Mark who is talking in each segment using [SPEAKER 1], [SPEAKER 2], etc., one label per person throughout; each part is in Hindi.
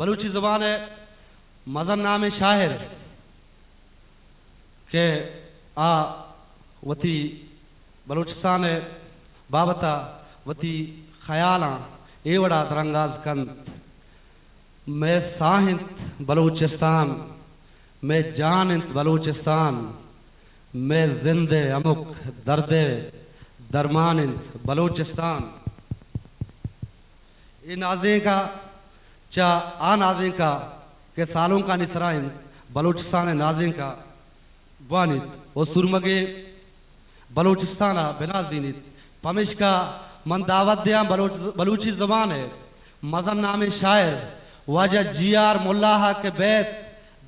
[SPEAKER 1] बलूची ज़बान है मज़न नाम शाहिर के आ वती बलूचिस्तान है बाबता वती ख्याला एवड़ा तरंगाज कंत मैं साहिंत बलूचिस्तान मैं जानंत बलूचिस्तान मैं जिंदे अमुक दर्दे दरमानंत बलूचिस्तान ये नाज़े का चा आ नाज़े का के सालों का निसराइन बलूचिस्तान नाज़े का वानित और सुरमगे बलूचिस्ताना बेनाजीनित पमिश का मन दावत दिया बलूची ज़बान है मज़न नाम शायर वाजा जियार मुल्लाहा के बैत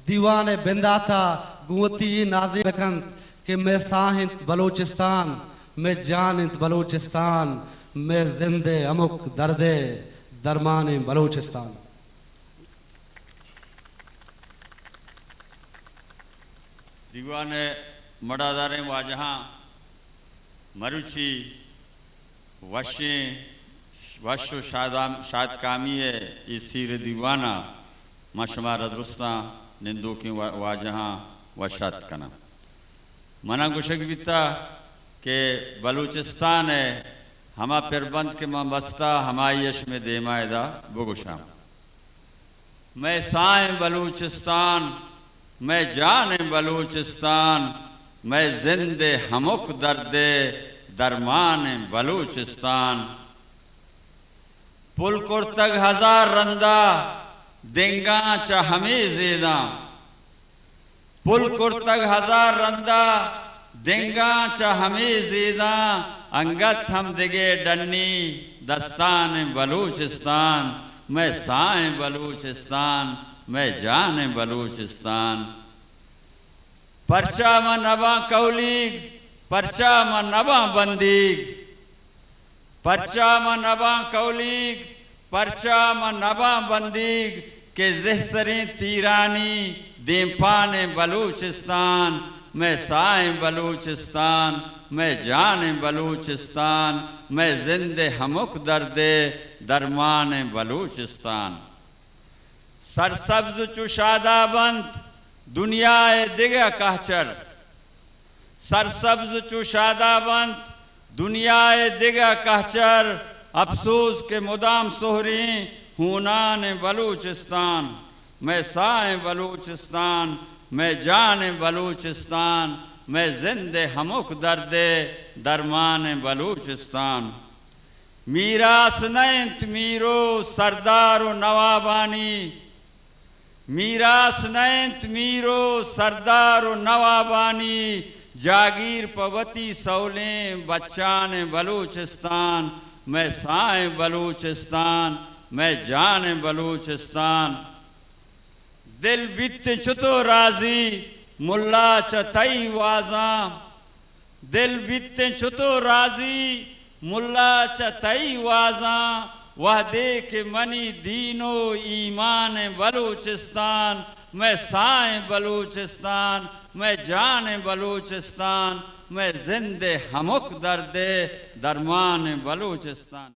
[SPEAKER 1] दीवान बिंदाता गुवती नाज़े बकंत कि मैं साहिंत बलूचिस्तान मैं जानंत बलूचिस्तान मैं जिंदे अमुक दर्दे दरमान बलूचिस्तान।
[SPEAKER 2] दीवान मडादारे वाजहाँ मरुची वशो शाद कामी है इसीर दीवाना मशमार दुरुस्ता निंदो की वाजहाँ वशात कना मना गुशक बिता के बलूचिस्तान है हमा पिरबंद के मस्ता हमायश में देमायदा बुगुशाम मैं साएं बलूचिस्तान मैं जान बलूचिस्तान मैं जिंदे हमुक दर्दे दरमान बलूचिस्तान पुल कुर्तग हजार रंदा देंगा चा हमें जेदा पुल कुर्तग हजार रंदा देंगा चा हमें जेदा अंगत हम दिगे डन्नी दस्तान बलूचिस्तान मैं साएं बलूचिस्तान मैं जान बलूचिस्तान परचा म नबा कौलीग परचा म नबा बंदीग परचा म नबा कौलीग परचा म नबा बंदीग के ज़हसरें तीरानी देपान बलूचिस्तान मैं साएं बलूचिस्तान मैं जान बलूचिस्तान मैं जिंदे हमुक दर्दे दरमान बलूचिस्तान सरसब्ज चुशादा बंत दुनिया दिगा कहचर सरसब्ज चुशादा बंत दुनिया दिगा कहचर अफसोस के मुदाम सोहरी हूनान बलूचिस्तान मैं साएं बलूचिस्तान मैं जान बलूचिस्तान मैं जिंदे हमुक दर्दे दरमान बलूचिस्तान मीरास नैंत मीरो सरदारो नवाबानी मीरास नैंत मीरो सरदारो नवाबानी जागीर पवती सौलें बच्चान बलूचिस्तान मैं साएं बलूचिस्तान मैं जान बलूचिस्तान दिल बित चुतो राजी मुल्ला चतई वाजा दिल बित चुतो राजी मुल्ला चतई वाजा वह देख मनी दीनो ईमान बलूचिस्तान मैं साएं बलूचिस्तान मैं जान बलूचिस्तान मैं जिंदे हमुक दर्दे दरमान बलूचिस्तान।